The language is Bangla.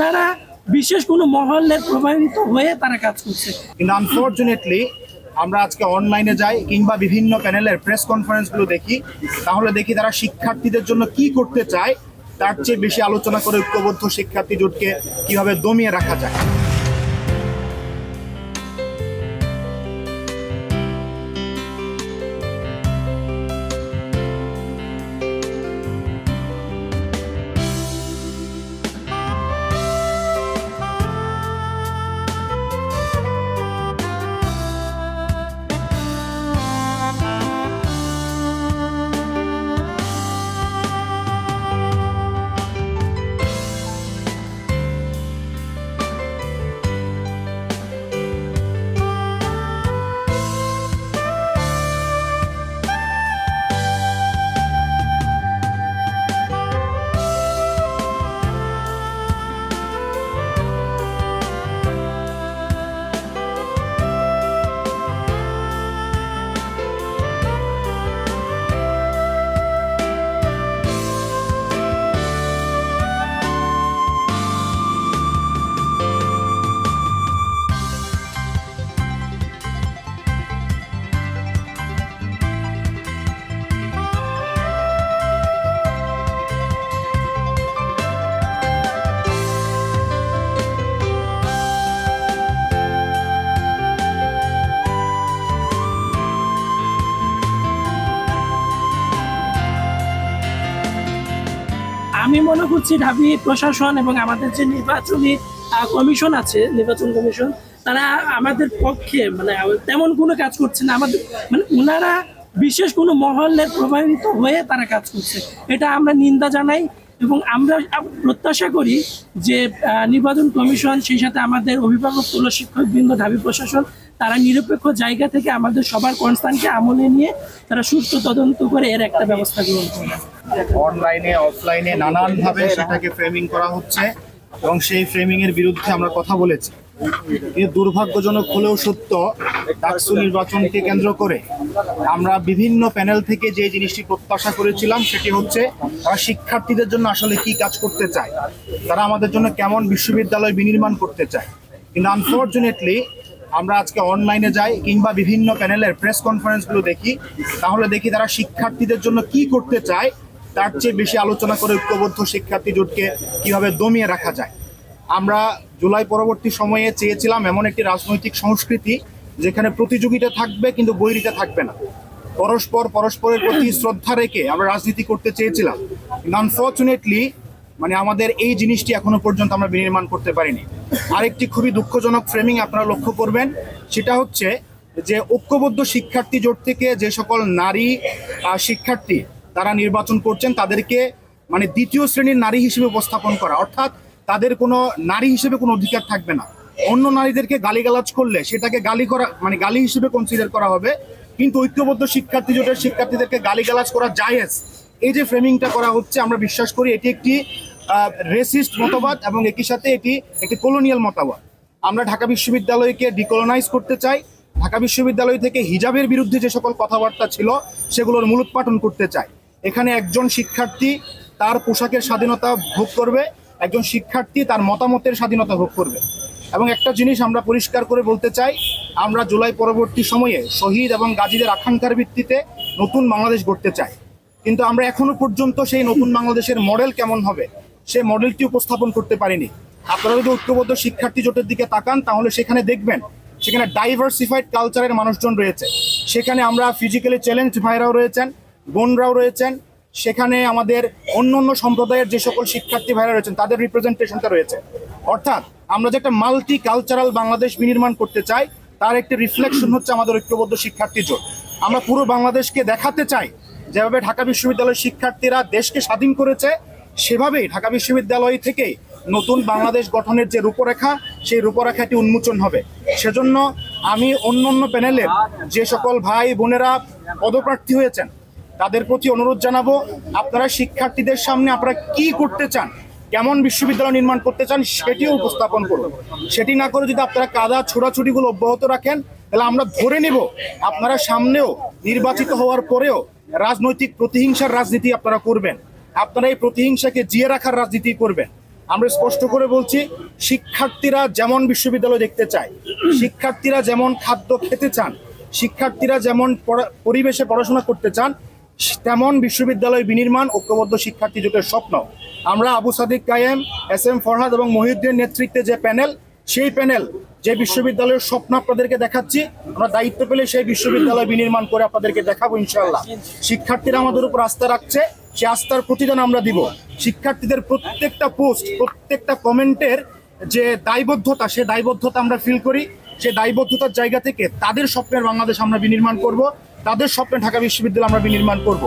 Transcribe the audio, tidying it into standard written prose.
ওনারা বিশেষ কোনো মহলের প্রভাবিত হয়ে তারা কাজ করছে। কিন্তু আনফরচুনেটলি আমরা আজকে অনলাইনে যাই কিংবা বিভিন্ন প্যানেলের প্রেস কনফারেন্সগুলো দেখি, তাহলে দেখি তারা শিক্ষার্থীদের জন্য কি করতে চায় তার চেয়ে বেশি আলোচনা করে ঐক্যবদ্ধ শিক্ষার্থী জোটকে কিভাবে দমিয়ে রাখা যায়। আমি মনে করছি ঢাবি প্রশাসন এবং আমাদের যে নির্বাচনী কমিশন আছে, নির্বাচন কমিশন, তারা আমাদের পক্ষে মানে তেমন কোনো কাজ করছে না। আমাদের মানে ওনারা বিশেষ কোনো মহলের প্রভাবিত হয়ে তারা কাজ করছে, এটা আমরা নিন্দা জানাই। এবং আমরা প্রত্যাশা করি যে নির্বাচন কমিশন, সেই সাথে আমাদের অভিভাবক তুল্য শিক্ষকবৃন্দ, ঢাবি প্রশাসন, তারা নিরপেক্ষ জায়গা থেকে আমাদের সবার কনসার্নকে আমলে নিয়ে তারা সুষ্ঠু তদন্ত করে এর একটা ব্যবস্থা গ্রহণ করবে। অনলাইনে অফলাইনে নানানভাবে সেটাকে ফ্রেমিং করা হচ্ছে এবং সেই ফ্রেমিং এর বিরুদ্ধে আমরা কথা বলেছি। কিন্তু দুর্ভাগ্যজনক হলেও সত্য, ডাকসু নির্বাচনকে কেন্দ্র করে আমরা বিভিন্ন প্যানেল থেকে যে জিনিসটি প্রত্যাশা করেছিলাম সেটি হচ্ছে তারা শিক্ষার্থীদের জন্য আসলে কি কাজ করতে চায়, তারা আমাদের জন্য কেমন বিশ্ববিদ্যালয় বিনির্মাণ করতে চায়। কিন্তু আনফরচুনেটলি আমরা আজকে অনলাইনে যাই কিংবা বিভিন্ন প্যানেলের প্রেস কনফারেন্সগুলো দেখি, তাহলে দেখি তারা শিক্ষার্থীদের জন্য কি করতে চায় তার চেয়ে বেশি আলোচনা করে ঐক্যবদ্ধ শিক্ষার্থী জোটকে কিভাবে দমিয়ে রাখা যায়। আমরা জুলাই পরবর্তী সময়ে চেয়েছিলাম এমন একটি রাজনৈতিক সংস্কৃতি যেখানে প্রতিযোগিতা থাকবে কিন্তু বৈরিতা থাকবে না, পরস্পরের প্রতি শ্রদ্ধা রেখে আমরা রাজনীতি করতে চেয়েছিলাম। কিন্তু আনফরচুনেটলি মানে আমাদের এই জিনিসটি এখনো পর্যন্ত আমরা বিনির্মাণ করতে পারিনি। আরেকটি খুবই দুঃখজনক ফ্রেমিং আপনারা লক্ষ্য করবেন, সেটা হচ্ছে যে ঐক্যবদ্ধ শিক্ষার্থী জোট থেকে যে সকল নারী শিক্ষার্থী তারা নির্বাচন করছেন তাদেরকে মানে দ্বিতীয় শ্রেণীর নারী হিসেবে উপস্থাপন করা, অর্থাৎ তাদের কোনো নারী হিসেবে কোনো অধিকার থাকবে না। অন্য নারীদেরকে গালিগালাজ করলে সেটাকে গালি হিসেবে কনসিডার করা হবে, কিন্তু ঐক্যবদ্ধ শিক্ষার্থী জোটের শিক্ষার্থীদেরকে গালিগালাজ করা জায়েজ। এই যে ফ্রেমিংটা করা হচ্ছে, আমরা বিশ্বাস করি এটি একটি রেসিস্ট মতবাদ এবং একই সাথে এটি একটি কলোনিয়াল মতবাদ। আমরা ঢাকা বিশ্ববিদ্যালয়কে ডিকলোনাইজ করতে চাই। ঢাকা বিশ্ববিদ্যালয় থেকে হিজাবের বিরুদ্ধে যে সকল কথাবার্তা ছিল সেগুলোর মূলোৎপাটন করতে চাই। এখানে একজন শিক্ষার্থী তার পোশাকের স্বাধীনতা ভোগ করবে, একজন শিক্ষার্থী তার মতামতের স্বাধীনতা ভোগ করবে। এবং একটা জিনিস আমরা পরিষ্কার করে বলতে চাই, আমরা জুলাই পরবর্তী সময়ে শহীদ এবং গাজীদের আকাঙ্ক্ষার ভিত্তিতে নতুন বাংলাদেশ গড়তে চাই, কিন্তু আমরা এখনো পর্যন্ত সেই নতুন বাংলাদেশের মডেল কেমন হবে সেই মডেলটি উপস্থাপন করতে পারিনি। আপনারা যদি ঐক্যবদ্ধ শিক্ষার্থী জোটের দিকে তাকান তাহলে সেখানে দেখবেন সেখানে ডাইভার্সিফাইড কালচারের মানুষজন রয়েছে, সেখানে আমরা ফিজিক্যালি চ্যালেঞ্জ ভাইরাও রয়েছেন, বোনরাও রয়েছেন, সেখানে আমাদের অন্য অন্য সম্প্রদায়ের যে সকল শিক্ষার্থী ভাইরা রয়েছেন তাদের রিপ্রেজেন্টেশনটা রয়েছে। অর্থাৎ আমরা যে একটা মাল্টি কালচারাল বাংলাদেশ বিনির্মাণ করতে চাই তার একটি রিফ্লেকশন হচ্ছে আমাদের ঐক্যবদ্ধ শিক্ষার্থী জোট। আমরা পুরো বাংলাদেশকে দেখাতে চাই যেভাবে ঢাকা বিশ্ববিদ্যালয়ের শিক্ষার্থীরা দেশকে স্বাধীন করেছে, সেভাবেই ঢাকা বিশ্ববিদ্যালয় থেকে নতুন বাংলাদেশ গঠনের যে রূপরেখা সেই রূপরেখাটি উন্মোচন হবে। সেজন্য আমি অন্য প্যানেলের যে সকল ভাই বোনেরা পদপ্রার্থী হয়েছেন তাদের প্রতি অনুরোধ জানাবো, আপনারা শিক্ষার্থীদের সামনে আপনারা কি করতে চান, কেমন বিশ্ববিদ্যালয় নির্মাণ করতে চান সেটিও উপস্থাপন করুন। সেটি না করে যদি আপনারা কাদা ছোড়াছুড়িগুলো অব্যাহত রাখেন তাহলে আমরা ধরে নেব আপনারা সামনেও নির্বাচিত হওয়ার পরেও রাজনৈতিক প্রতিহিংসার রাজনীতি আপনারা করবেন, আপনারা এই প্রতিহিংসাকে জিয়ে রাখার রাজনীতি করবেন। আমরা স্পষ্ট করে বলছি, শিক্ষার্থীরা যেমন বিশ্ববিদ্যালয় দেখতে চায়, শিক্ষার্থীরা যেমন খাদ্য খেতে চান, শিক্ষার্থীরা যেমন পরিবেশে পড়াশোনা করতে চান, তেমন বিশ্ববিদ্যালয় বিনির্মাণ ঐক্যবদ্ধ শিক্ষার্থী জোটের স্বপ্ন। আমরা আবু সাদিক কায়েম, SM ফরহাদ এবং মহিউদ্দিনের নেতৃত্বে যে প্যানেল, সেই প্যানেল যে বিশ্ববিদ্যালয়ের স্বপ্ন আপনাদেরকে দেখাচ্ছি, আমরা দায়িত্ব পেলে সেই বিশ্ববিদ্যালয় বিনির্মাণ করে আপনাদেরকে দেখাবো ইনশাআল্লাহ। শিক্ষার্থীরা আমাদের উপর আস্থা রাখছে, সে আস্থার প্রতিদান আমরা দিব। শিক্ষার্থীদের প্রত্যেকটা পোস্ট, প্রত্যেকটা কমেন্টের যে দায়বদ্ধতা, সে দায়বদ্ধতা আমরা ফিল করি। সে দায়বদ্ধতার জায়গা থেকে তাদের স্বপ্নের বাংলাদেশ আমরা বিনির্মাণ করব, তাদের স্বপ্নে ঢাকা বিশ্ববিদ্যালয় আমরা বিনির্মাণ করব।